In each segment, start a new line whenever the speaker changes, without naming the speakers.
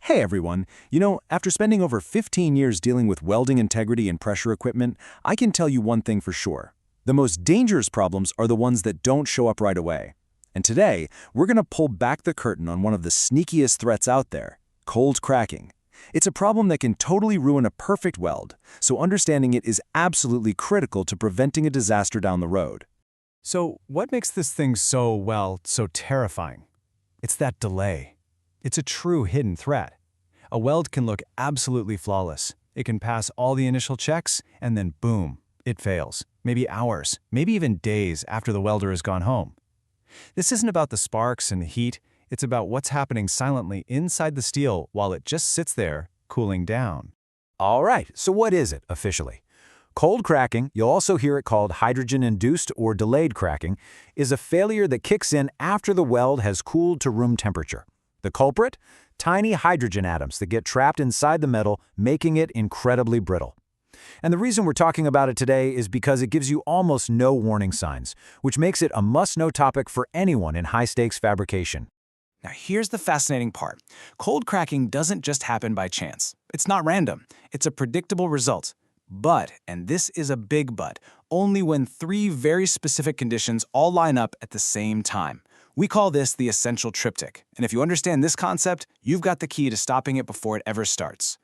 Hey everyone, after spending over 15 years dealing with welding integrity and pressure equipment, I can tell you one thing for sure. The most dangerous problems are the ones that don't show up right away. And today, we're going to pull back the curtain on one of the sneakiest threats out there, cold cracking. It's a problem that can totally ruin a perfect weld, so understanding it is absolutely critical to preventing a disaster down the road.
So what makes this thing so terrifying? It's that delay. It's a true hidden threat. A weld can look absolutely flawless. It can pass all the initial checks, and then boom, it fails. Maybe hours, maybe even days after the welder has gone home. This isn't about the sparks and the heat. It's about what's happening silently inside the steel while it just sits there, cooling down.
All right, so what is it officially? Cold cracking, you'll also hear it called hydrogen-induced or delayed cracking, is a failure that kicks in after the weld has cooled to room temperature. The culprit? Tiny hydrogen atoms that get trapped inside the metal, making it incredibly brittle. And the reason we're talking about it today is because it gives you almost no warning signs, which makes it a must-know topic for anyone in high-stakes fabrication.
Now here's the fascinating part. Cold cracking doesn't just happen by chance. It's not random. It's a predictable result. But, and this is a big but, only when three very specific conditions all line up at the same time. We call this the essential triptych. And if you understand this concept, you've got the key to stopping it before it ever starts.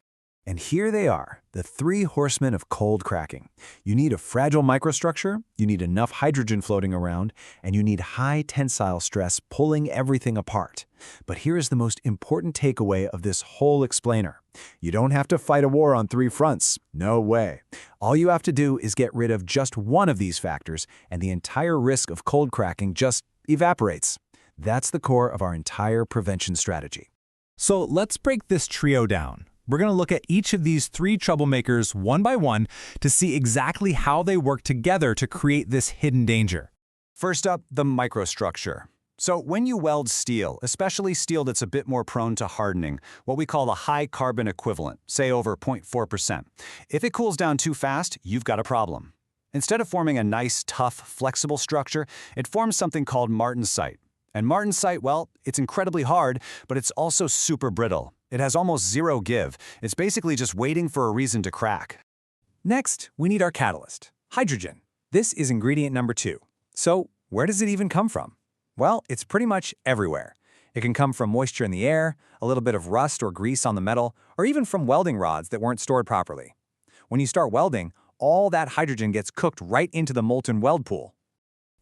And here they are, the three horsemen of cold cracking. You need a fragile microstructure, you need enough hydrogen floating around, and you need high tensile stress pulling everything apart. But here is the most important takeaway of this whole explainer. You don't have to fight a war on three fronts. No way. All you have to do is get rid of just one of these factors, and the entire risk of cold cracking just evaporates. That's the core of our entire prevention strategy.
So let's break this trio down. We're going to look at each of these three troublemakers one by one to see exactly how they work together to create this hidden danger.
First up, the microstructure. So when you weld steel, especially steel that's a bit more prone to hardening, what we call a high carbon equivalent, say over 0.4%, if it cools down too fast, you've got a problem. Instead of forming a nice, tough, flexible structure, it forms something called martensite. And martensite, well, it's incredibly hard, but it's also super brittle. It has almost zero give. It's basically just waiting for a reason to crack.
Next, we need our catalyst, hydrogen. This is ingredient number 2. So where does it even come from? Well, it's pretty much everywhere. It can come from moisture in the air, a little bit of rust or grease on the metal, or even from welding rods that weren't stored properly. When you start welding, all that hydrogen gets cooked right into the molten weld pool.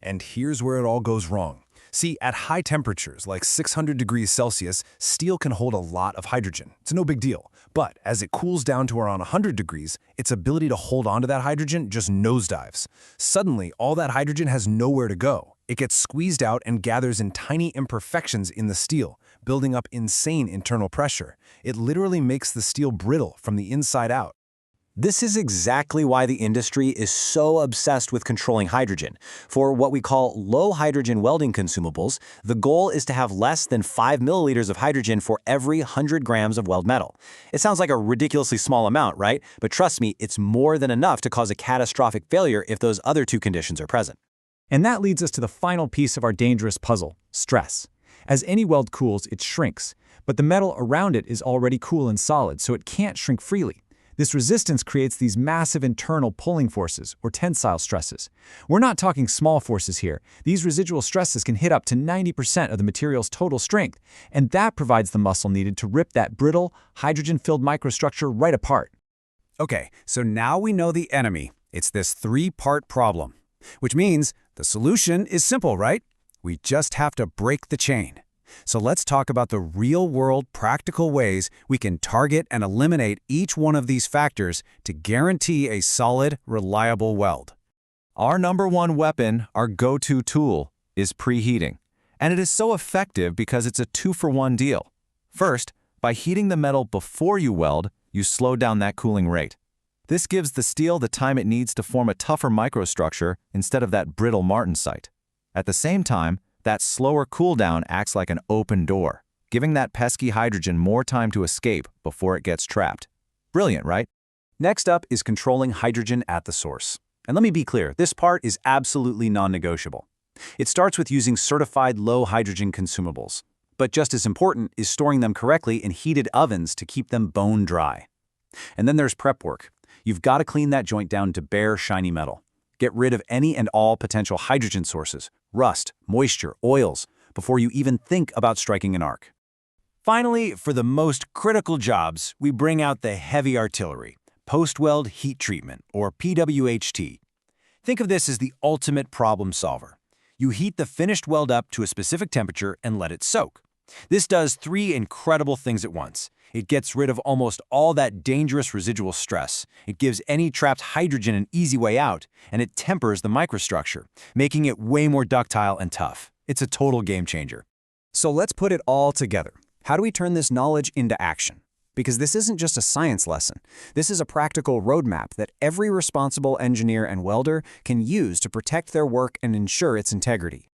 And here's where it all goes wrong. See, at high temperatures, like 600 degrees Celsius, steel can hold a lot of hydrogen. It's no big deal. But as it cools down to around 100 degrees, its ability to hold onto that hydrogen just nosedives. Suddenly, all that hydrogen has nowhere to go. It gets squeezed out and gathers in tiny imperfections in the steel, building up insane internal pressure. It literally makes the steel brittle from the inside out.
This is exactly why the industry is so obsessed with controlling hydrogen. For what we call low hydrogen welding consumables, the goal is to have less than 5 milliliters of hydrogen for every 100 grams of weld metal. It sounds like a ridiculously small amount, right? But trust me, it's more than enough to cause a catastrophic failure if those other two conditions are present.
And that leads us to the final piece of our dangerous puzzle, stress. As any weld cools, it shrinks, but the metal around it is already cool and solid, so it can't shrink freely. This resistance creates these massive internal pulling forces, or tensile stresses. We're not talking small forces here. These residual stresses can hit up to 90% of the material's total strength, and that provides the muscle needed to rip that brittle, hydrogen-filled microstructure right apart.
Okay, so now we know the enemy. It's this three-part problem. Which means the solution is simple, right? We just have to break the chain. So let's talk about the real-world practical ways we can target and eliminate each one of these factors to guarantee a solid, reliable weld.
Our number one weapon, our go-to tool, is preheating. And it is so effective because it's a 2-for-1 deal. First, by heating the metal before you weld, you slow down that cooling rate. This gives the steel the time it needs to form a tougher microstructure instead of that brittle martensite. At the same time, that slower cooldown acts like an open door, giving that pesky hydrogen more time to escape before it gets trapped. Brilliant, right?
Next up is controlling hydrogen at the source. And let me be clear, this part is absolutely non-negotiable. It starts with using certified low hydrogen consumables.
But just as important is storing them correctly in heated ovens to keep them bone dry. And then there's prep work. You've got to clean that joint down to bare, shiny metal. Get rid of any and all potential hydrogen sources, rust, moisture, oils, before you even think about striking an arc. Finally, for the most critical jobs, we bring out the heavy artillery, post-weld heat treatment, or PWHT. Think of this as the ultimate problem solver. You heat the finished weld up to a specific temperature and let it soak. This does three incredible things at once. It gets rid of almost all that dangerous residual stress. It gives any trapped hydrogen an easy way out, and it tempers the microstructure, making it way more ductile and tough. It's a total game changer.
So let's put it all together. How do we turn this knowledge into action? Because this isn't just a science lesson. This is a practical roadmap that every responsible engineer and welder can use to protect their work and ensure its integrity.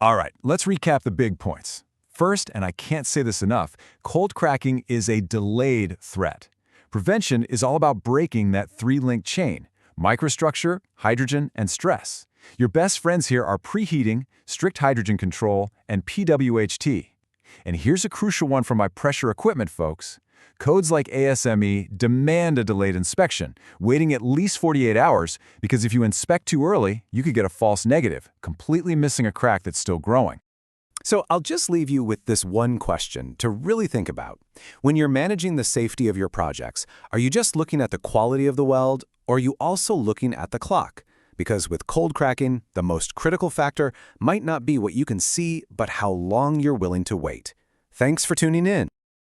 All right, let's recap the big points. First, and I can't say this enough, cold cracking is a delayed threat. Prevention is all about breaking that three-link chain: microstructure, hydrogen, and stress. Your best friends here are preheating, strict hydrogen control, and PWHT. And here's a crucial one for my pressure equipment folks. Codes like ASME demand a delayed inspection, waiting at least 48 hours, because if you inspect too early, you could get a false negative, completely missing a crack that's still growing.
So I'll just leave you with this one question to really think about. When you're managing the safety of your projects, are you just looking at the quality of the weld, or are you also looking at the clock? Because with cold cracking, the most critical factor might not be what you can see, but how long you're willing to wait. Thanks for tuning in.